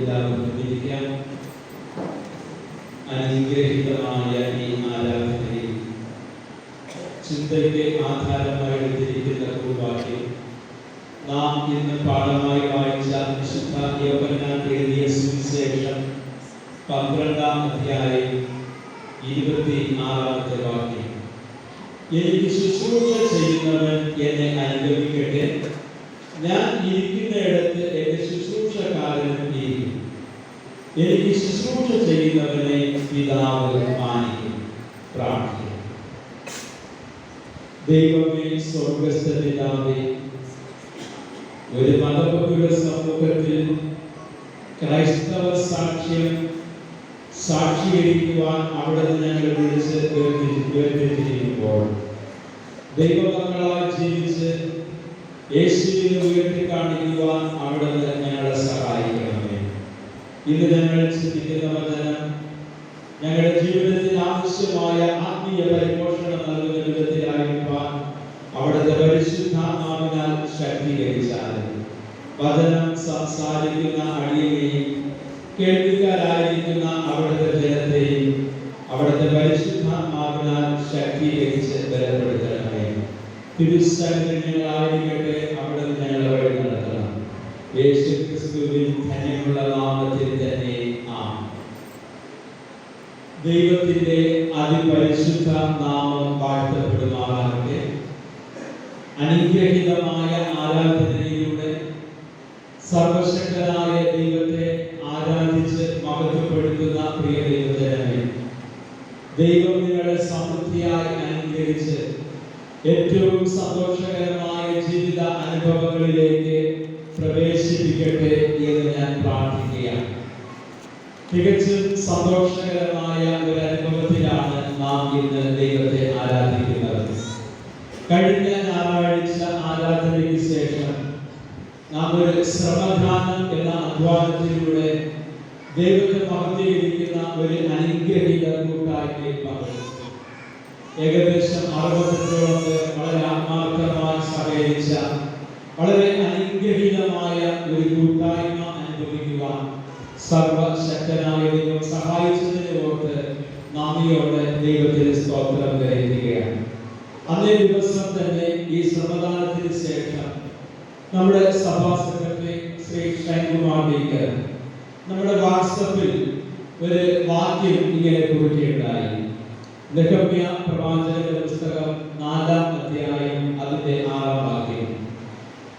എല്ലാവർക്കും ഇരിക്കാം. അനുഗ്രഹീതമായ ഈ ആരാധനയിൽ ചിന്തയ്ക്ക് ആധാരമായി എടുത്തിരിക്കുന്ന വാക്യം നാം ഇന്ന് പാഠമായി വായിച്ച വിശുദ്ധ യോഹന്നാൻ എഴുതിയ സുവിശേഷം 12-ാം അധ്യായം 26-ാമത്തെ വാക്യം. എനിക്ക് ശുശ്രൂഷ ചെയ്യുന്നവൻ എന്നെ അനുഗമിക്കട്ടെ, ഞാൻ ഇരിക്കുന്നിടത്ത് എന്റെ ശുശ്രൂഷക്കാരനും ഇരിക്കും. എനിക്ക് ശുശ്രൂഷ ചെയ്യുന്നവനെ പിതാവ് മാനിക്കും. പ്രാർത്ഥന. ദൈവമേ, സ്വർഗ്ഗസ്ഥ പിതാവേ, ഒരു മതപരമായ സമൂഹത്തിൽ ക്രൈസ്തവ സാക്ഷ്യം സാക്ഷീകരിക്കുവാൻ അവിടുന്ന് ഞങ്ങൾ വിളിച്ച് വേർതിരിച്ചിരിക്കുമ്പോൾ ദൈവമക്കളായി ജീവിച്ച് യേശുവിനെ ഉയർത്തി കാണിക്കുവാൻ അവിടുന്ന് ഞങ്ങളെ സഹായിക്കണമേ. ഇന്ന് ഞങ്ങൾ ചിന്തിക്കുന്ന വചനം ഞങ്ങളുടെ ജീവിതത്തിന് ആവശ്യമായ ആത്മീയ പരിപോഷണം നൽകുന്ന വിധത്തിലായിരിക്കാൻ അവിടുത്തെ പരിശുദ്ധാത്മാവിനാൽ ശക്തീകരിച്ചാൽ വചനം സംസാരിക്കുന്ന അടിയനെയും കേൾവിക്കാരായിരിക്കുന്ന അവിടുത്തെ ജനത്തെയും അവിടുത്തെ പരിശുദ്ധാത്മാവിനാൽ ശക്തീകരിച്ച് ബലപ്പെടുത്തണമേ. തിരുസന്നിധികളായിരിക്കട്ടെ, അവിടുന്ന് ഞങ്ങളെ വഴി നടത്തണം. യേശു ക്രിസ്തുവിൻ ധന്യമുള്ള നാമത്തിൽ തന്നെ ആമേൻ. ദൈവത്തിന്റെ അതിപരിശുദ്ധ നാമം വാഴ്ത്തപ്പെടുമാറാകട്ടെ. അനുഗ്രഹീതമായ ആരാധനയിലൂടെ സർവശക്തനായ ദൈവത്തെ ആരാധിച്ച് മഹത്വപ്പെടുത്തുന്ന പ്രിയ ദൈവജനമേ, ദൈവം നിങ്ങളെ സമൃദ്ധിയായി അനുഗ്രഹിച്ച് ഏറ്റവും സന്തോഷകരമായ ജീവിത അനുഭവങ്ങളിലേക്ക് പ്രവേശിപ്പിക്കട്ടെ എന്ന് ഞാൻ പ്രാർത്ഥിക്കുകയാണ്. തികച്ചും സന്തോഷകരമായ ഒരു അനുഭവത്തിലാണ് നാം ഇന്ന് ദൈവത്തെ ആരാധിക്കുന്നത്. കഴിഞ്ഞ ഞായറാഴ്ച ആരാധനയ്ക്ക് ശേഷം നാം ഒരു ശ്രമദാനം എന്ന അധ്വാനത്തിലൂടെ ദൈവത്തെ മഹത്വീകരിക്കുന്ന ഒരു അനുഗ്രഹീത കൂട്ടായ്മയിൽ പങ്കെടുത്തു. ഏകദേശം 60-ഓളം പേർ വളരെ ആത്മാർത്ഥമായി സഹകരിച്ച വളരെ അനുഗ്രഹീതമായ ഒരു കൂട്ടായ്മ അനുഭവിക്കുവാൻ സർവശക്തനായ ദൈവം സഹായിച്ചതിനെ ഓർത്ത് നന്ദിയോടെ ദൈവത്തിന് സ്തോത്രം കരയുകയാണ്. അന്നേ ദിവസം തന്നെ ഈ ശ്രമദാനത്തിന് ശേഷം നമ്മുടെ സഭാ സെക്രട്ടറി ശ്രീ ഷൈൻകുമാർ ഡീക്കർ നമ്മുടെ വാട്സപ്പിൽ ഒരു വാക്യം ഇങ്ങനെ കുറിക്കുകയുണ്ടായി. നെഹമ്യ പ്രവാചകന്റെ പുസ്തകം 4-ാം അധ്യായം അതിന്റെ 6-ാം വാക്യം.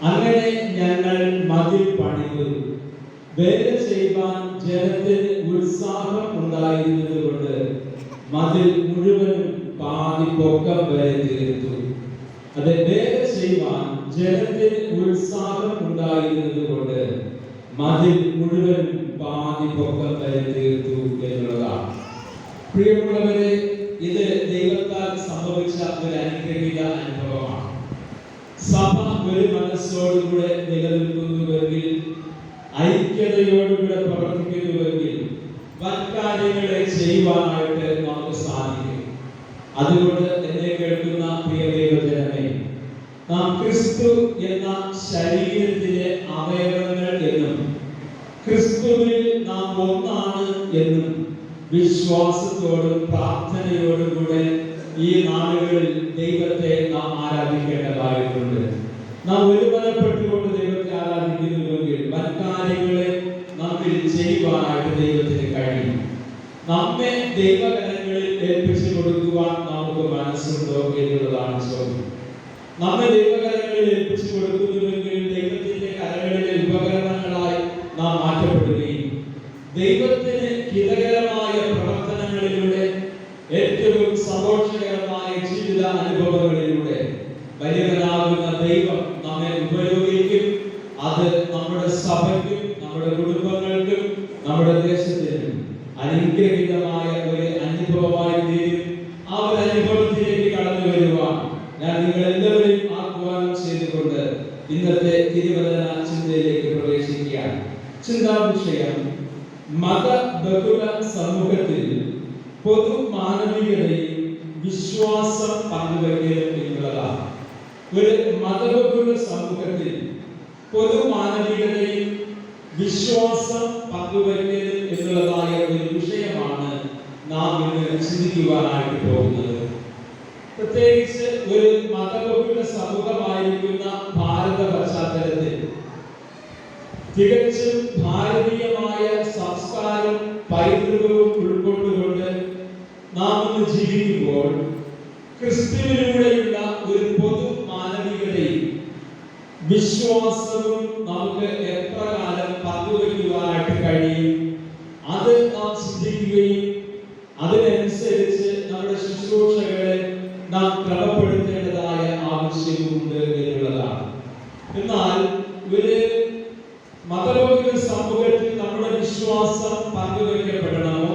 അങ്ങനെ ഞങ്ങൾ മതിൽ പണിതു, വേല ചെയ്യുവാൻ ജനത്തിന് ഉത്സാഹം ഉണ്ടായിരുന്നത് കൊണ്ട് മതിൽ മുഴുവനും പാതി പൊക്കം വരെ തീർത്തു. അത് വേല ചെയ്യുവാൻ ജനത്തിന് ഉത്സാഹം ഉണ്ടായിരുന്നത് കൊണ്ട് മതിൽ മുഴുവൻ പാതി പൊക്കം വരെ തീർത്തു എന്നുള്ളതാണ്. പ്രിയമുള്ളവരെ, ഇത് ദൈവത്താൽ സംഭവിച്ച ഒരു അനുഗ്രഹീത അനുഭവമാണ്. സഭ ഒരു മനസ്സോടുകൂടെ നിലനിൽക്കുന്നുവെങ്കിൽ, ഐക്യതയോടുകൂടെ പ്രവർത്തിക്കുന്നുവെങ്കിൽ വൻകാര്യങ്ങളെ ചെയ്യുവാനായിട്ട് നമുക്ക് സാധിക്കും. അതുകൊണ്ട് എന്നെ കേൾക്കുന്ന പ്രിയ ദൈവജനമേ, നാം ക്രിസ്തു എന്ന ശരീരത്തിലെ അവയവങ്ങൾ എന്നും ക്രിസ്തുവിൽ നാം ഒന്നാണ് എന്നും വിശ്വാസത്തോടും പ്രാർത്ഥനയോടും കൂടെ ഈ നാളുകളിൽ ദൈവത്തെ നാം ആരാധിക്കേണ്ടതായിട്ടുണ്ട്. നാം ഒരുമനപ്പെട്ടുകൊണ്ട് ദൈവത്തെ ആരാധിക്കുന്നുവെങ്കിൽ വൻകാര്യങ്ങളെ നമ്മിൽ ചെയ്യുവാനായിട്ട് ദൈവത്തിന് കഴിയും. നമ്മെ ദൈവകരങ്ങളിൽ ഏൽപ്പിച്ചു കൊടുക്കുവാൻ നമുക്ക് മനസ്സുണ്ടോ എന്നുള്ളതാണ് ചോദ്യം. നമ്മെ ദൈവകരങ്ങളിൽ ഏൽപ്പിച്ചു കൊടുക്കുന്നുവെങ്കിൽ ദൈവത്തിന്റെ കരങ്ങളിലെ ഉപകരണങ്ങളായി നാം മാറ്റപ്പെടുകയും ദൈവത്തിന് ഹിതകരമായ പ്രവർത്തനങ്ങളിലൂടെ ഏറ്റവും സന്തോഷകരമായ ജീവിത അനുഭവങ്ങളിലൂടെ വലിയവനാകുന്ന ദൈവം നമ്മെ ഉപയോഗിക്കും. അത് നമ്മുടെ സഭയ്ക്കും നമ്മുടെ കുടുംബങ്ങൾക്കും നമ്മുടെ ദേശത്തിനും അനുഗ്രഹീതമായ ഒരു അനുഭവമായി തീരും. ആ ഒരു അനുഭവത്തിലേക്ക് കടന്നു വരുവാൻ ഞാൻ നിങ്ങളെല്ലാവരെയും ആഹ്വാനം ചെയ്തുകൊണ്ട് ഇന്നത്തെ തിരുവചന ചിന്തയിലേക്ക് പ്രവേശിക്കുകയാണ്. ചിന്താ വിഷയം മതബഹുല സമൂഹത്തിൽ പൊതു മാനവികതയും വിശ്വാസം പങ്കുവയ്ക്കലും എന്നുള്ളതാണ്. ഒരു മതബഹുല സമൂഹത്തിൽ പൊതു മാനവികതയും വിശ്വാസം പങ്കുവയ്ക്കൽ എന്നുള്ളതായ ഒരു വിഷയമാണ് നാം ഇന്ന് ചിന്തിക്കുവാനായിട്ട് പോകുന്നത്. പ്രത്യേകിച്ച് ഒരു മതബഹുല സമൂഹമായിരിക്കുന്ന ഭാരത പശ്ചാത്തലത്തിൽ തികച്ചും ഭാരതീയമായ സംസ്കാരം പൈതൃകവും ഉൾക്കൊണ്ടുകൊണ്ട് നാം ഇന്ന് ജീവിക്കുമ്പോൾ ക്രിസ്തുവിലൂടെയുള്ള ഒരു പൊതു മാനവികതയും വിശ്വാസവും നമുക്ക് എപ്രകാരം പങ്കുവയ്ക്കുവാനായിട്ട് കഴിയും, അത് നാം ചിന്തിക്കുകയും അതിനനുസരിച്ച് നമ്മുടെ ശുശ്രൂഷകളെ നാം ക്രമപ്പെടുത്തേണ്ടതായ ആവശ്യമുണ്ട് എന്നുള്ളതാണ്. എന്നാൽ ഒരു മതബഹുല സമൂഹത്തിൽ നമ്മുടെ വിശ്വാസം പങ്കുവയ്ക്കപ്പെടണമോ?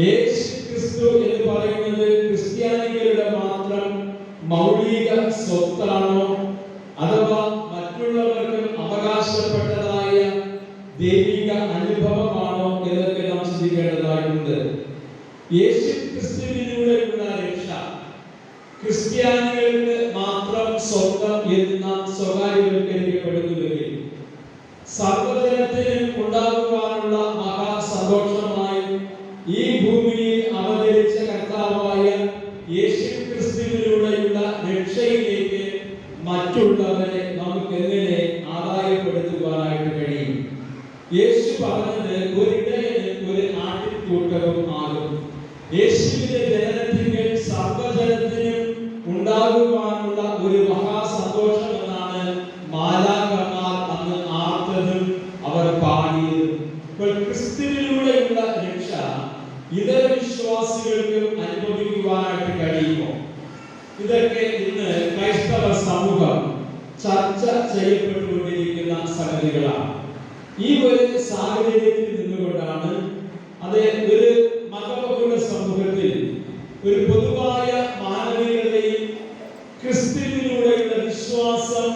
യേശു ക്രിസ്തു എന്ന് പറയുന്നത് ക്രിസ്ത്യാനികളുടെ മാത്രം മൗലിക സ്വത്താണോ, അഥവാ മറ്റുള്ളവർക്ക് അവകാശപ്പെട്ടതായ ദൈവിക അനുഭവമാണോ എന്നൊക്കെ നാം ചിന്തിക്കേണ്ടതായിട്ടുണ്ട്. യേശു ക്രിസ്തുവിലൂടെയുള്ള രക്ഷ ക്രിസ്ത്യാനികൾക്ക് മാത്രം സ്വന്തം എന്ന് നാം സ്വകാര്യവൽക്കരിക്കപ്പെടുന്നുവെങ്കിൽ സർവ്വജനത്തിന് ഉണ്ടാകുവാനുള്ള മഹാസന്തോഷമായി ഈ ഭൂമിയിൽ അവതരിച്ച കർത്താവായ യേശു ക്രിസ്തുവിലൂടെയുള്ള രക്ഷയിലേക്ക് മറ്റുള്ളവരെ നമുക്ക് എങ്ങനെ ആദായപ്പെടുത്തുവാനായിട്ട് കഴിയും? യേശു പറഞ്ഞത് ഒരിടയന് ഒരു ആട്ടിൻകൂട്ടവും ആകും. യേശുവിന്റെ ജനനത്തിങ്കിൽ സർവ്വജനത്തിനും ഉണ്ടാകുവാനുള്ള ഒരു മഹാസന്തോഷം എന്നാണ് മാലാഖമാർ അന്ന് ആർത്തതും അവർ പാടിയതും. അപ്പോൾ ക്രിസ്തുവിലൂടെയുള്ള രക്ഷ ഇതര വിശ്വാസികൾക്കും അനുഭവിക്കുവാനായിട്ട് കഴിയുമോ? ഇതൊക്കെ ഇന്ന് ക്രൈസ്തവ സമൂഹം ചർച്ച ചെയ്യപ്പെട്ടുകൊണ്ടിരിക്കുന്ന സംഗതികളാണ്. ഈ ഒരു സാഹചര്യത്തിൽ നിന്നുകൊണ്ടാണ് അത് ഒരു മതബഹുല സമൂഹത്തിൽ ഒരു പൊതുവായ മാനവികതയും ക്രിസ്തുവിലൂടെയുള്ള വിശ്വാസം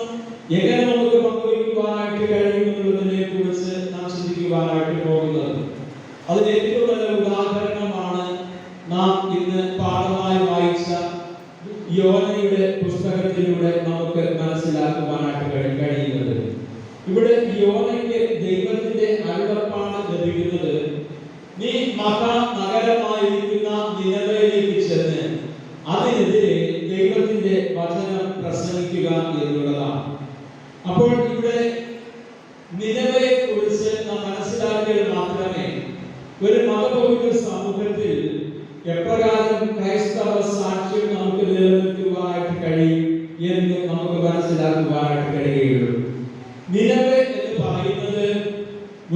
എങ്ങനെ നമുക്ക് പങ്കുവയ്ക്കുവാനായിട്ട് കഴിയുമെന്നുള്ളതിനെ കുറിച്ച് നാം ചിന്തിക്കുവാനായിട്ട് പോകുന്നത്. അതിന് ഏറ്റവും നല്ല ഉദാഹരണമാണ് നാം ഇന്ന് പാഠമായി വായിച്ച യോനയുടെ പുസ്തകത്തിലൂടെ നമുക്ക് മനസ്സിലാക്കുവാനായിട്ട് കഴിയുന്നത്. ഇവിടെ യോനയ്ക്ക് ദൈവത്തിന്റെ അരുളപ്പാട് ലഭിക്കുന്നത്, നീ മഹാനഗരമായിരിക്കുന്ന നിനവയിലേക്ക് ചെന്ന് അതിനെതിരെ ദൈവത്തിന്റെ വചനം പ്രസംഗിക്കുക എന്നുള്ളതാണ്. അപ്പോൾ ഇവിടെ നിനവയെ കുറിച്ച് നാം മനസ്സിലാക്കിയാൽ മാത്രമേ ഒരു മതബഹുല സമൂഹത്തിൽ എപ്രകാരം ക്രൈസ്തവ സാക്ഷ്യം നമുക്ക് നിലനിർത്തുവാനായിട്ട് കഴിയും എന്ന് നമുക്ക് മനസ്സിലാക്കുവാനായിട്ട് കഴിയുകയുള്ളൂ. നിനവെ എന്ന് പറയുന്നത്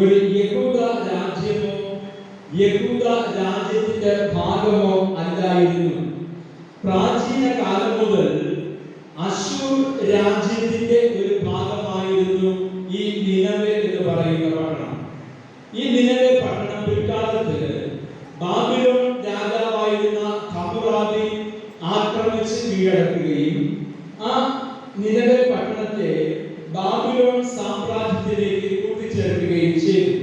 ഒരു യഹൂദ രാജ്യമോ യഹൂദ രാജ്യത്തിന്റെ ഭാഗമോ അല്ലായിരുന്നു. പ്രാചീന കാലം മുതൽ അശൂർ രാജ്യത്തിന്റെ ഒരു ഭാഗമായിരുന്നു ഈ നിനവെ എന്ന് പറയുന്ന പട്ടണം. ഈ നിനവെ പട്ടണം പിൽക്കാലത്ത് ബാബിലോൺ രാജാവായിരുന്ന ഹമ്മുറാബി ആക്രമിച്ച് കീഴടക്കുകയും ആ നിനവെ പട്ടണത്തെ ബാബിലോൺ സാമ്രാജ്യത്തിലേക്ക് കൂട്ടിച്ചേർക്കുകയും ചെയ്തു.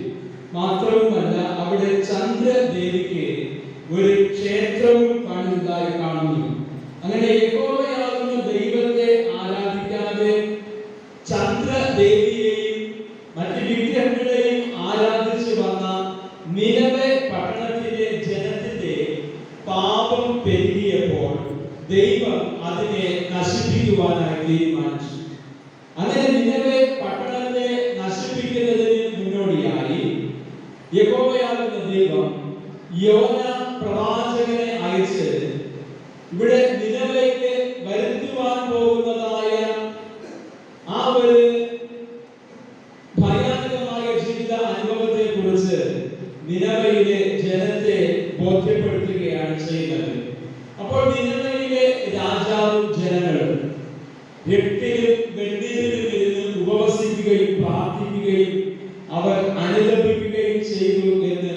മാത്രവുമല്ല, അവിടെ ചന്ദ്രദേവിക്ക് ഒരു ക്ഷേത്രവും പണിതായി കാണുന്നു. അങ്ങനെ യഹോവയാകുന്ന ദൈവത്തെ ആരാധിക്കാതെ ചന്ദ്രദേവിയെയും മറ്റ് വിഗ്രഹങ്ങളെയും ആരാധിച്ചു വന്ന നിനവെ പട്ടണത്തിലെ ജനത്തിന്റെ പാപം പെരുകിയപ്പോൾ ദൈവം അതിനെ നശിപ്പിക്കുവാനായി തീരുമാനിച്ചു. അങ്ങനെ നിനവെ പട്ടണത്തെ നശിപ്പിക്കുന്നതിന് മുന്നോടിയായി യഹോവയാകുന്ന ദൈവം യോന പ്രവാചകനെ അയച്ച് ഇവിടെ നിനവയ്ക്ക് വരുത്തുവാൻ പോകുന്നതായ ആ ഒരു ഭയാനകമായ ജീവിത അനുഭവത്തെ കുറിച്ച് നിനവയിലെ ജനത്തെ ബോധ്യപ്പെടുത്തുകയാണ് ചെയ്യുന്നത്. അപ്പോൾ നിനവയിലെ രാജാവും ജനങ്ങളും എട്ടിലും വെണ്ണീരിലും ഇരുന്ന് ഉപവസിക്കുകയും പ്രാർത്ഥിക്കുകയും അവർ അനുലപിക്കുകയും ചെയ്തു എന്ന്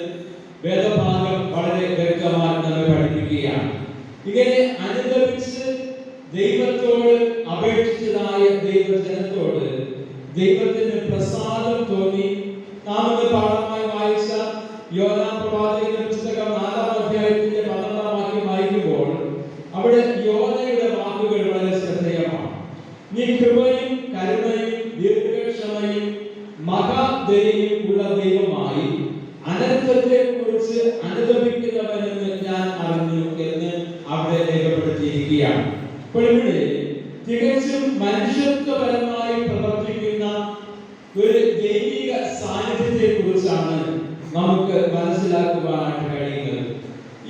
വേദഭാഗം വളരെ വ്യക്തമായി നമ്മെ പഠിപ്പിക്കുകയാണ്. ഇങ്ങനെ അനുലപിച്ച് ദൈവത്തോട് അപേക്ഷിച്ചതായ ദൈവജനത്തോട് ദൈവത്തിന് പ്രസാദം തോന്നി. നാം ഇന്ന് പാഠമായി വായിച്ച യോനാ പ്രവാചകന്റെ പുസ്തകം 4-ാം അധ്യായത്തിന്റെ 12-ാം വാക്യം വായിക്കുമ്പോൾ അവിടെ യോനയുടെ വാക്കുകൾ വളരെ ശ്രദ്ധേയമാണ്. നീ കൃപയും കരുണയും ദീർഘക്ഷമയും മഹാ ദയയും ഉള്ള ദൈവമായി അനർത്ഥത്തെ കുറിച്ച് അനുഭവിക്കുന്നവനെന്ന് ഞാൻ അറിഞ്ഞു എന്ന് അവിടെ രേഖപ്പെടുത്തിയിരിക്കുകയാണ്. അപ്പോൾ ഇവിടെ തികച്ചും മനുഷ്യത്വപരമായി പ്രവർത്തിക്കുന്ന ഒരു ദൈവിക സാന്നിധ്യത്തെ കുറിച്ചാണ് നമുക്ക് മനസ്സിലാക്കുവാനായിട്ട് കഴിയുന്നത്.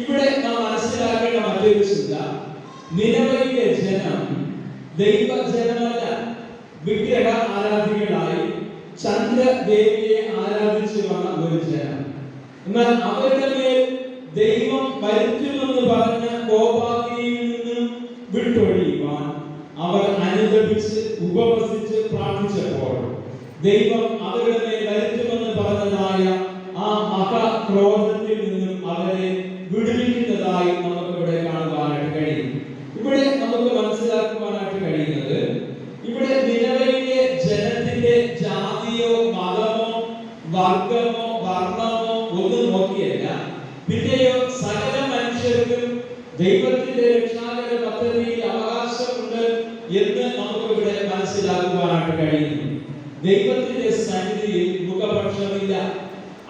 ഇവിടെ നാം മനസ്സിലാക്കേണ്ട മറ്റൊരു ചിന്ത, നിനവയിലെ ജനം ദൈവജനമല്ല, വിഗ്രഹ ആരാധികളായി ചന്ദ്രദേവിയെ ആരാധിച്ചു വന്ന ഒരു ജനം. എന്നാൽ അവരുടെ മേൽ ദൈവം വരുത്തുമെന്ന് പറഞ്ഞ കോപാഗ്നിയിൽ നിന്നും വിട്ടൊഴിയുവാൻ അവർ അനുദപിച്ച് ഉപവസിച്ച് പ്രാർത്ഥിച്ചപ്പോൾ ദൈവം അവരുടെ മേൽ വരുത്തുമെന്ന് പറഞ്ഞതായ ആ മഹാക്രോധത്തിൽ നിന്നും അവരെ വിടുവിക്കുന്നതായി നമുക്ക് ഇവിടെ കാണുവാനായിട്ട് കഴിയും. ഇവിടെ നമുക്ക് മനസ്സിലാക്കുവാനായിട്ട് കഴിയുന്നത്, ഇവിടെ നിലവിലെ ജനത്തിന്റെ ജാതിയോ മതമോ വർഗമോ വർണ്ണമോ ഒന്നും നോക്കിയല്ല, പിന്നെയോ സകല മനുഷ്യർക്കും ദൈവത്തിന്റെ രക്ഷാകര പദ്ധതിയിൽ അവകാശമുണ്ട് എന്ന് നമുക്ക് ഇവിടെ മനസ്സിലാക്കുവാനായിട്ട് കഴിയുന്നു. ദൈവത്തിന്റെ സന്നിധിയിൽ മുഖപക്ഷമില്ല.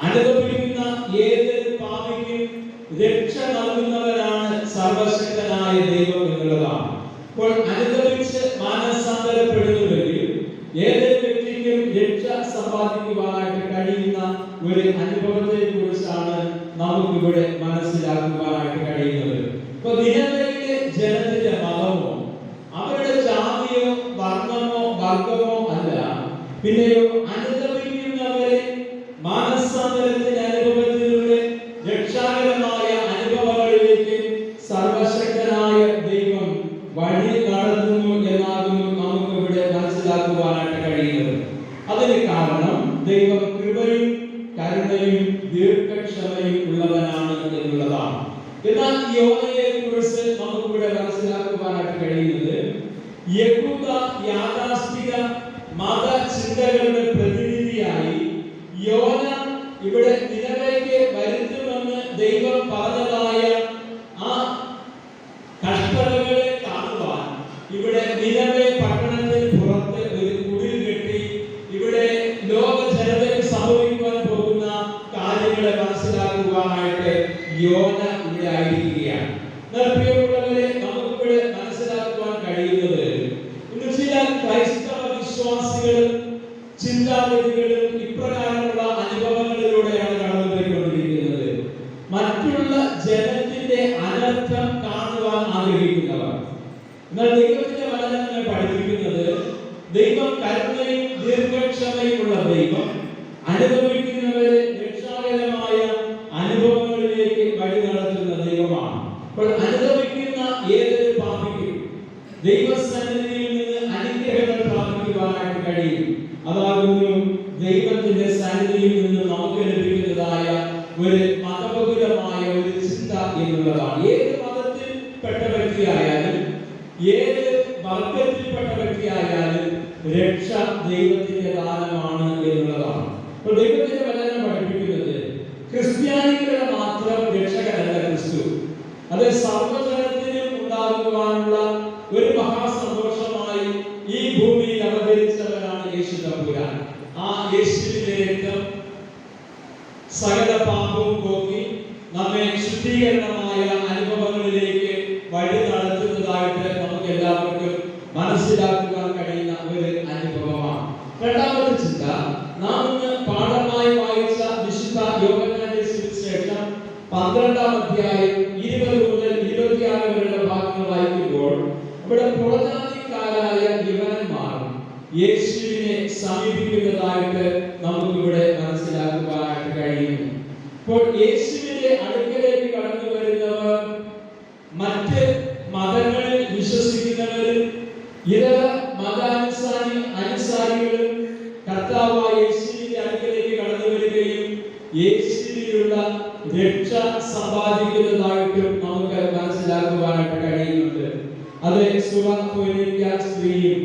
അനുഭവിക്കുന്ന ഏതൊരു പാപിക്കും രക്ഷ നൽകുന്നവരാണ് സർവശക്തനായ ദൈവം എന്നുള്ളതാണ്. അപ്പോൾ അനുഭവിച്ച് മാനസാന്തരപ്പെടുന്നുവെങ്കിൽ ഏതൊരു വ്യക്തിക്കും രക്ഷ സമ്പാദിക്കുവാനായിട്ട് കഴിയുന്ന ഒരു അനുഭവത്തെ കുറിച്ചാണ് നമുക്കിവിടെ മനസ്സിലാക്കുവാനായിട്ട് കഴിയുന്നത്. ഇപ്പൊ നിലവിലെ ജനത്തിന്റെ മതമോ അവരുടെ ജാതിയോ വർണ്ണമോ വർഗമോ അല്ല, പിന്നെയോ അനുഭവിക്കുന്നവരെ മാനസാന്തരത്തിന്റെ അനുഭവത്തിലൂടെ രക്ഷാകരമായ അനുഭവങ്ങളിലേക്ക് സർവശക്തനായ ദൈവം വഴി നടത്തുന്നു എന്നാകുന്നു നമുക്ക് ഇവിടെ മനസ്സിലാക്കുവാനായിട്ട് കഴിയുന്നത്. അതിന് കാരണം ദൈവം കൃപയും കരുണയും ദീർഘക്ഷമയും ഉള്ളവനാണ് എന്നുള്ളതാണ്. എന്നാൽ യോനയെ കുറിച്ച് നമുക്കിവിടെ മനസ്സിലാക്കുവാനായിട്ട് കഴിയുന്നത്, യഹൂദ യാഥാസ്ഥിക മത ചിന്തകളുടെ പ്രതിനിധിയായി യോന ഇവിടെ നിലവിലേക്ക് വരുത്തുമെന്ന് ദൈവം പറഞ്ഞതായ ആ കഷ്ടതകളെ കാണുവാൻ ഇവിടെ നിലവെ പട്ടണത്തിന് പുറത്ത് ഒരു കുടിൽ കെട്ടി ഇവിടെ ലോക ജനതയ്ക്ക് സംഭവിക്കുവാൻ പോകുന്ന കാര്യങ്ങളെ മനസ്സിലാക്കുവാനായിട്ട് യോന ഇവിടെ ആയിരിക്കുകയാണ്. പ്രിയമുള്ളവരെ, നമുക്കിവിടെ മനസ്സിലാക്കുവാൻ കഴിയുന്നത്, ഇന്ന് ചില ക്രൈസ്തവ വിശ്വാസികളും ചിന്താഗതികളും ഇപ്രകാരമുള്ള അനുഭവങ്ങളിലൂടെയാണ് കടന്നുപോയിക്കൊണ്ടിരിക്കുന്നത്. മറ്റുള്ള ജനത്തിന്റെ അനർത്ഥം കാണുവാൻ ആഗ്രഹിക്കുന്നവർ. എന്നാൽ ദൈവത്തിന്റെ വചനങ്ങൾ പഠിപ്പിക്കുന്നത്, ദൈവം കരുണയും ദീർഘക്ഷമയുമുള്ള ദൈവം അനുഭവിക്കുന്നവരെ രക്ഷാകരമായ അനുഭവങ്ങളിലേക്ക് വഴി നടത്തുന്ന ദൈവമാണ്. അപ്പോൾ അനുഭവിക്കുന്ന ഏതൊരു പാപിക്കും ദൈവസന്നിധിയിൽ നിന്ന് അനുഗ്രഹങ്ങൾ പ്രാപിക്കുവാനായിട്ട് കഴിയും. അതാകുന്നു ദൈവത്തിന്റെ സന്നിധിയിൽ നിന്ന് നമുക്ക് ലഭിക്കുന്നതായ ഒരു മതപരമായ ഒരു ചിന്ത എന്നുള്ളതാണ്. ഏത് മതത്തിൽപ്പെട്ട വ്യക്തിയായാലും ഏത് വർഗത്തിൽപ്പെട്ട വ്യക്തിയായാലും രക്ഷ ദൈവത്തിന്റെ ദാനമാണ് എന്നുള്ളതാണ്. അപ്പോൾ ദൈവത്തിന്റെ വചനം പഠിപ്പിക്കുന്നത്, ക്രിസ്ത്യാനികളുടെ മാത്രം രക്ഷകനല്ല ക്രിസ്തു, അത് സർവ്വജനത്തിനും ഉണ്ടാകുവാനുള്ള ഒരു മഹാസന്തോഷമായി ഈ ഭൂമിയിൽ അവതരിച്ചവനാണ് യേശു തമ്പുരാൻ. ആ യേശുവിന്റെ രക്തം സകല പാപവും പോക്കി നമ്മെ ശുദ്ധീകരണമായ അനുഭവങ്ങളിലേക്ക് വഴി നടത്തുന്നതായിട്ട് നമുക്ക് എല്ലാവർക്കും മനസ്സിലാക്കുവാൻ കഴിയുന്ന ഒരു അനുഭവമാണ്. രണ്ടാമത്തെ ചിന്ത, നാം ഇന്ന് പാഠമായി വായിച്ച വിശുദ്ധ യോഹന്നാന്റെ സുവിശേഷം 12-ാം അധ്യായം 20 മുതൽ 26 വരെയുള്ള ഭാഗങ്ങൾ വായിക്കുമ്പോൾ ഇവിടെ പുറജാതിക്കാരായ യവനന്മാർ യേശുവിനെ സമീപിക്കുന്നതായിട്ട് നമുക്കിവിടെ മനസ്സിലാക്കുവാനായിട്ട് കഴിയുന്നു. അപ്പോൾ യേശുവിന്റെ അടുക്കലേക്ക് കടന്നു വരുന്നവർ മറ്റ് മതങ്ങളിൽ വിശ്വസിക്കുന്നവരും ഇതര മതാനുസാരികളും കർത്താവായ യേശുവിന്റെ അടുക്കലേക്ക് കടന്നു വരികയും യേശുവിലുള്ള രക്ഷ സമ്പാദിക്കുന്നതായിട്ടും നമുക്ക് മനസ്സിലാക്കുവാനായിട്ട് കഴിയുന്നുണ്ട്. അത് സുറഫോനിക്ക സ്ത്രീയും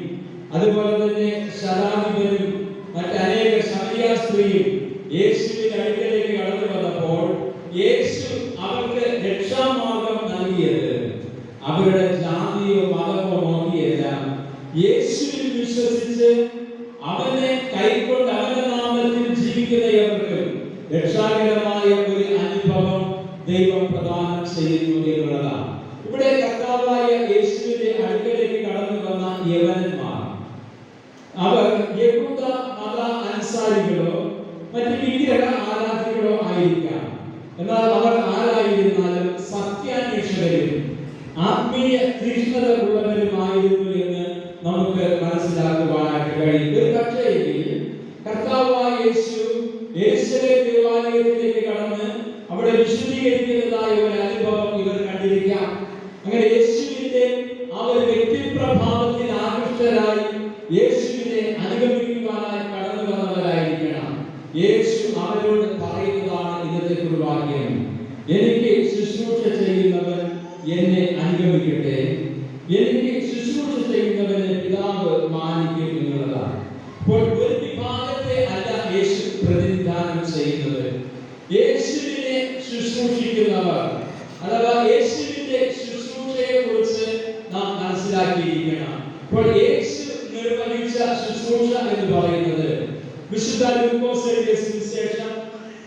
അതുപോലെ തന്നെ ശതാധിപനും മറ്റനേക ശമരിയ സ്ത്രീയും യേശുവിന്റെ അടുക്കലേക്ക് കടന്നു വന്നപ്പോൾ യേശു അവർക്ക് രക്ഷാമാർഗം നൽകിയത് അവരുടെ ജാതിയോ മതമോ നോക്കിയല്ല, യേശുവിൽ വിശ്വസിച്ച് അവനെ കൈക്കൊണ്ട് അവന്റെ നാമത്തിൽ വിശ്വസിക്കുന്ന ഏവർക്കും രക്ഷാകരമായ ഒരു അനുഭവം ദൈവം പ്രദാനം ചെയ്യുന്നു എന്നുള്ളതാണ്. ഇവിടെ കർത്താവായ യേശുവിന്റെ അടുക്കലേക്ക് കടന്നു വന്ന യവനന്മാർ, അവർ യഹൂദ മത അനുസാരികളോ മറ്റു വിഗ്രഹ ആരാധകരോ ആയിരിക്കാം. എന്നാൽ അവർ ആരായിരുന്നാലും സത്യാന്വേഷകരും ആത്മീയ തീക്ഷ്ണത ഉള്ളവരുമായിരുന്നു എന്ന് നമുക്ക് മനസ്സിലാക്കുവാനായിട്ട് കഴിയും. ഒരു പക്ഷേ കർത്താവായ യേശു യേശുവിന്റെ ദേവാലയത്തിലേക്ക് കടന്ന് അവിടെ വിശുദ്ധീകരിക്കുന്നതായ ഒരു അനുഭവം ഇവർ കണ്ടിരിക്കാം. അങ്ങനെ യേശുവിന്റെ ആ ഒരു വ്യക്തിപ്രഭാവത്തിൽ ആകൃഷ്ടരായി യേശുവിനെ അനുഗമിക്കുവാനായി കടന്നു വന്നവരായിരിക്കണം. യേശു അവരോട് പറയുന്നതാണ് ഇന്നത്തെ കുർബാന: എനിക്ക് ശുശ്രൂഷ ചെയ്യുന്നവൻ എന്നെ അനുഗമിക്കട്ടെ, എനിക്ക് ശുശ്രൂഷ ചെയ്യുന്നവനെ പിതാവ് മാനിക്കും എന്നുള്ളതാണ്. അപ്പോൾ ഒരു വിഭാഗത്തെ അല്ല യേശു പ്രതിനിധാനം ചെയ്യുന്നത്. യേശുവിനെ ശുശ്രൂഷിക്കുന്നവർ അഥവാ യേശുവിന്റെ ശുശ്രൂഷയെ കുറിച്ച് നാം മനസ്സിലാക്കിയിരിക്കണം. അപ്പോൾ യേശു നിർവഹിച്ച ശുശ്രൂഷ എന്ന് പറയുന്നത് വിശുദ്ധ ലൂക്കോസ് എഴുതിയ സുവിശേഷം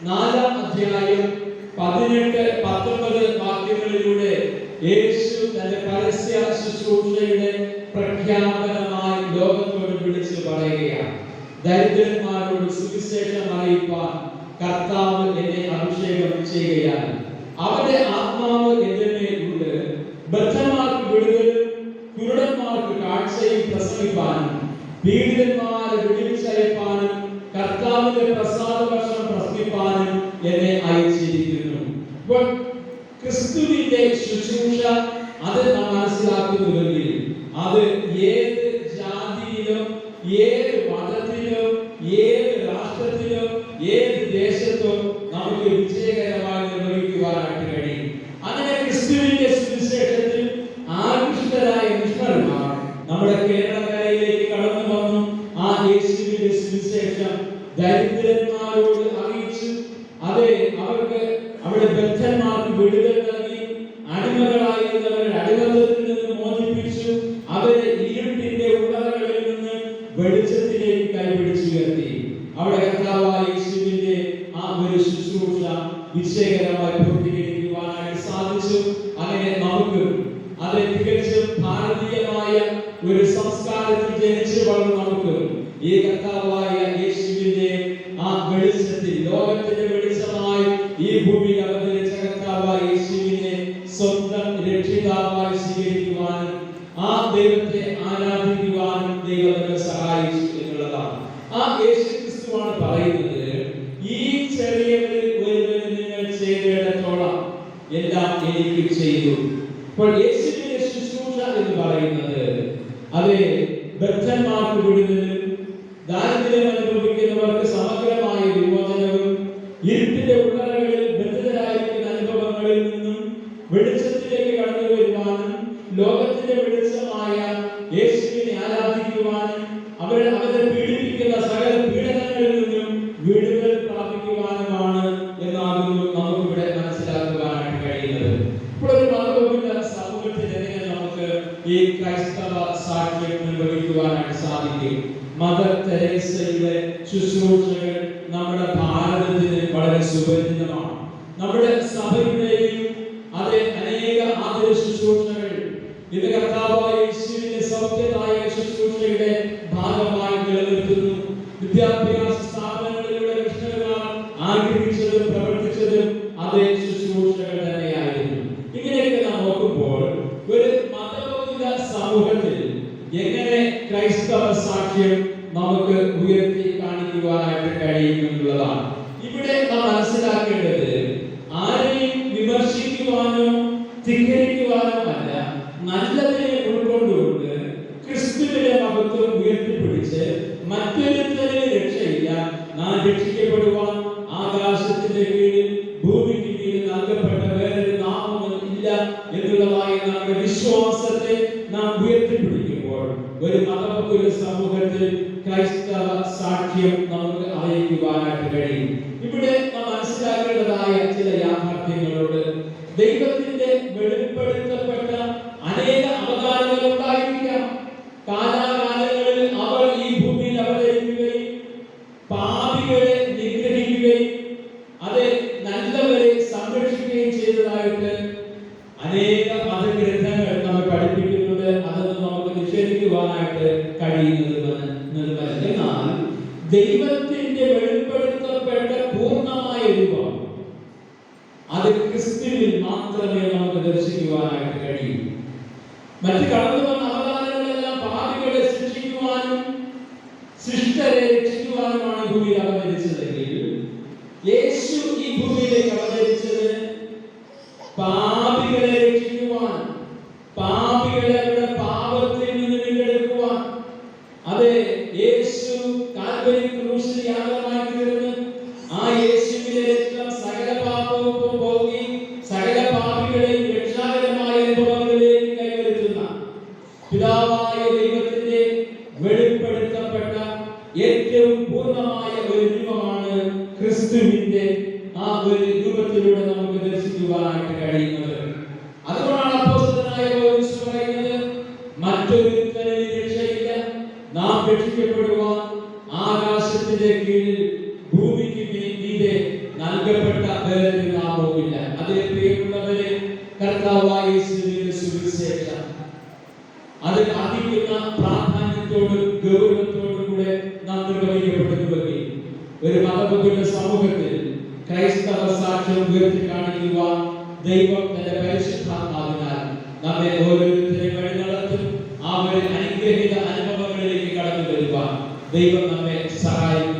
4-ാം അധ്യായം 18-19 വാക്യങ്ങളിലൂടെ യേശു തന്റെ പരസ്യ ശുശ്രൂഷയുടെ പ്രഖ്യാപനമായി ലോകത്തോട് വിളിച്ചു പറയുകയാണ്: ദരിദ്രന്മാരോട് സുവിശേഷം അറിയിപ്പാൻ കർത്താവ് എന്നെ അഭിഷേകം ചെയ്യുകയാണ്. അവന്റെ ആത്മാവ് എന്റെ മേലുണ്ട്. ബദ്ധന്മാർക്ക് വിടുതലും കുരുടന്മാർക്ക് കാഴ്ചയും പ്രസംഗിപ്പാനും പീഡിതന്മാരെ വിടുവിച്ചയപ്പാനും കർത്താവിന്റെ പ്രസാദവർഷം പ്രസംഗിപ്പാനും എന്നെ അയച്ചിരിക്കുന്നു. അപ്പോൾ ക്രിസ്തുവിന്റെ ശുശ്രൂഷ അത് നാം മനസ്സിലാക്കുന്നുവെങ്കിൽ അത് ഏത് ജാതിയിലോ ഏത് മതത്തിലോ ഏത് രാഷ്ട്രത്തിലോ ഏത് ദേശത്തോ നമുക്ക് വിജയകരമായി നിർവഹിക്കുവാനായിട്ട് കഴിയും. അങ്ങനെ ക്രിസ്തുവിന്റെ സുവിശേഷത്തിൽ ആകൃഷ്ടരായ മിഷണറിമാർ നമ്മുടെ കേരളക്കരയിലേക്ക് കടന്നു വന്നു. ആ യേശുവിന്റെ സുവിശേഷം ദരിദ്രന്മാരോട് അറിയിച്ചു. അതെ, അവർക്ക് അവിടെ ബദ്ധന്മാർക്ക് വിടുതൽ നൽകി, അടിമകളായിരുന്നവരുടെ അടിമത്തത്തിൽ നിന്ന് മോചിപ്പിച്ചു, അവരെ ഇരുട്ടിന്റെ ഉള്ളറകളിൽ നിന്ന് വെളിച്ചത്തിലേക്ക് കൈപിടിച്ചുയർത്തി. അവിടെ കർത്താവായ യേശുവിന്റെ ആ ഒരു ശുശ്രൂഷ വിജയകരമായി പൂർത്തീകരിക്കുവാനായിട്ട് സാധിച്ചു. അങ്ങനെ നമുക്ക് അത് തികച്ചും ഭാരതീയമായ ഒരു സംസ്കാരത്തിൽ ജനിച്ചു വളർന്ന നമുക്ക് ഈ കർത്താവായ യേശുവിന്റെ ആ വെളിച്ചത്തിൽ, ലോകത്തിന്റെ വെളിച്ചമായി ഈ ഭൂമിയിൽ അവതരിച്ച കർത്താവായ യേശുവിനെ സ്വന്തം രക്ഷിതാവായി സ്വീകരിക്കുവാനും ആ ദൈവത്തെ ആരാധിക്കുവാനും ദൈവത്തെ സഹായിച്ചു എന്നുള്ളതാണ്. ആ യേശു ക്രിസ്തുവാണ് പറയുന്നത്: ഈ ചെറിയവരിൽ ഒരുവന് നിങ്ങൾ ചെയ്തിടത്തോളം എല്ലാം എനിക്ക് ചെയ്തു. അപ്പോൾ യേശുവിന്റെ ശുശ്രൂഷ എന്ന് പറയുന്നത് അത് ബദ്ധന്മാർക്ക് വിടുതലും ദാരിദ്ര്യം അനുഭവിക്കുന്നവർക്ക് സമഗ്രമായ വിമോചനവും ഇരുട്ടിന്റെ ഉള്ളറകളിൽ ബന്ധിതരായിരിക്കുന്ന അനുഭവങ്ങളിൽ നിന്നും വെളിച്ചത്തിലേക്ക് കടന്നു വരുവാനും ലോകത്തിന്റെ വെളിച്ചമായ യേശുവിനെ ആരാധിക്കുവാനും അവരെ പീഡിപ്പിക്കുന്ന സകല പീഡനങ്ങളിൽ നിന്നും വിടുതൽ പ്രാപിക്കുവാനുമാണ് എന്നാകുന്നു നമുക്കിവിടെ മനസ്സിലാക്കുവാനായിട്ട് കഴിയുന്നത്. ഇപ്പോൾ ഒരു മതബോധ സമൂഹത്തിൽ എങ്ങനെ നമുക്ക് ഈ ക്രൈസ്തവ സാക്ഷ്യം നിർവഹിക്കുവാനായിട്ട് സാധിക്കും? മദർ തെരേസയുടെ ശുശ്രൂഷകൾ നമ്മുടെ ഭാരതത്തിന് വളരെ സുപരിചിതമാണ്. നമ്മുടെ സഭയുടെയും അതേ അനേക ആതുര ശുശ്രൂഷകൾ ഇത് കർത്താവായ യേശുവിന്റെ സൗഖ്യദായക ശുശ്രൂഷയുടെ ഭാഗമായി നിലനിർത്തുന്നു. വിദ്യാഭ്യാസ സ്ഥാപനങ്ങളിലൂടെ കൃഷ്ണന്മാർ ആഗ്രഹിച്ചതും പ്രവർത്തിച്ചതും അതേ ശുശ്രൂഷകൾ തന്നെയായിരുന്നു. ഇങ്ങനെയൊക്കെ നാം നോക്കുമ്പോൾ ഒരു മതബോധിത സമൂഹത്തിൽ എങ്ങനെ ക്രൈസ്തവ സാക്ഷ്യം നമുക്ക് ഉയർത്തി കാണിക്കുവാനായിട്ട് കഴിയും എന്നുള്ളതാണ്. ഇവിടെ നാം മനസ്സിലാക്കേണ്ടത് ആരെയും വിമർശിക്കുവാനോ ധിക്കരിക്കുവാനോ അല്ല, നല്ലതിനെ ഉൾക്കൊണ്ടുകൊണ്ട് ക്രിസ്തുവിന്റെ മഹത്വം ഉയർത്തിപ്പിടിച്ച് മറ്റൊരുത്തരെ രക്ഷയില്ല, നാം രക്ഷിക്കപ്പെടുവാൻ ആകാശത്തിന്റെ കീഴിൽ ഭൂമിക്ക് കീഴിൽ നൽകപ്പെട്ട വേറൊരു നാമം ഇല്ല എന്നുള്ളതായ നമ്മുടെ വിശ്വാസത്തെ നാം ഉയർത്തിപ്പിടിക്കുമ്പോൾ ഒരു മതബോധ സമൂഹത്തിൽ ക്രൈസ്തവ സാക്ഷ്യം നമുക്ക് അറിയിക്കുവാനായിട്ട് കഴിയും. ഇവിടെ നാം മനസ്സിലാക്കേണ്ടതായ ചില യാഥാർത്ഥ്യങ്ങളോട് ദൈവത്തിന്റെ വെളിപ്പെടുത്തപ്പെട്ട അനേക അവതാരങ്ങൾ ഉണ്ടായിരിക്കാം. കാലാകാലങ്ങളിൽ അവർ ഈ ഭൂമിയിൽ അവതരിക്കുകയും പാപികളെ നിഗ്രഹിക്കുകയും ജീവിക്കുവാനായിട്ട് കഴിയുന്നത്. എന്നാൽ ദൈവത്തിന്റെ വെളിപ്പെടുത്തപ്പെട്ട പൂർണ്ണമായ രൂപം അത് ക്രിസ്തുവിൽ മാത്രമേ നമുക്ക് ദർശിക്കുവാനായിട്ട് കഴിയൂ. മറ്റ് കടന്നു വന്ന അവതാരങ്ങളെല്ലാം പാപികളെ ശിക്ഷിക്കുവാനും ശിഷ്ടരെ രക്ഷിക്കുവാനുമാണ് ഭൂമിയിൽ അവതരിച്ചതെങ്കിൽ യേശു ഈ ഭൂമിയിലേക്ക് അവതരിച്ചത് പാപികളെ രക്ഷിക്കുവാൻ, പാപികളെ അവരുടെ പാപത്തിൽ നിന്ന് വീണ്ടെടുക്കുവാൻ. അത് യേശു കാൽവരി ക്രൂശിൽ യാഗമായി തീർന്ന് ആ യേശുവിന്റെ രക്തം സകല പാപവും പോക്കി സകല പാപികളെയും രക്ഷാകരമായ അനുഭവങ്ങളിലേക്ക് കൈവരുത്തുന്ന പിതാവായ ദൈവത്തിന്റെ വെളിപ്പെടുത്തപ്പെട്ട ഏറ്റവും പൂർണ്ണമായ ഒരു രൂപമാണ് ക്രിസ്തുവിന്റെ ആ ഒരു രൂപത്തിലൂടെ നമുക്ക് ദർശിക്കുവാനായിട്ട് കഴിയുന്നത്. അതുകൊണ്ടാണ് അപ്പോസ്തലനായ പൗലോസ് പറയുന്നത്, മറ്റൊരുത്തനിൽ രക്ഷയില്ല, നാം രക്ഷിക്കപ്പെടുവാൻ ആകാശത്തിന്റെ കീഴിൽ ഭൂമിക്ക് മീതെ നൽകപ്പെട്ട വേറൊരു നാമവുമില്ല. അതേ പ്രിയമുള്ളവരെ, കർത്താവായ യേശുവിന്റെ സുവിശേഷം അതിൽ അധികം പ്രാധാന്യത്തോടും ഗൗരവത്തോടും കൂടെ നാം നിർവഹിക്കപ്പെടുന്നുവെങ്കിൽ ഒരു മതബഹുല സമൂഹത്തിൽ ക്രൈസ്തവ സാക്ഷ്യം ഉയർത്തി കാണിക്കുവാൻ ദൈവം തന്റെ പരിശുദ്ധാത്മാവിനാൽ നമ്മെ ഓരോരുത്തരെയും വഴി നടത്തും. ആ ഒരു അനുഗ്രഹീത അനുഭവങ്ങളിലേക്ക് കടന്നു വരുവാൻ ദൈവം നമ്മെ സഹായിക്കും.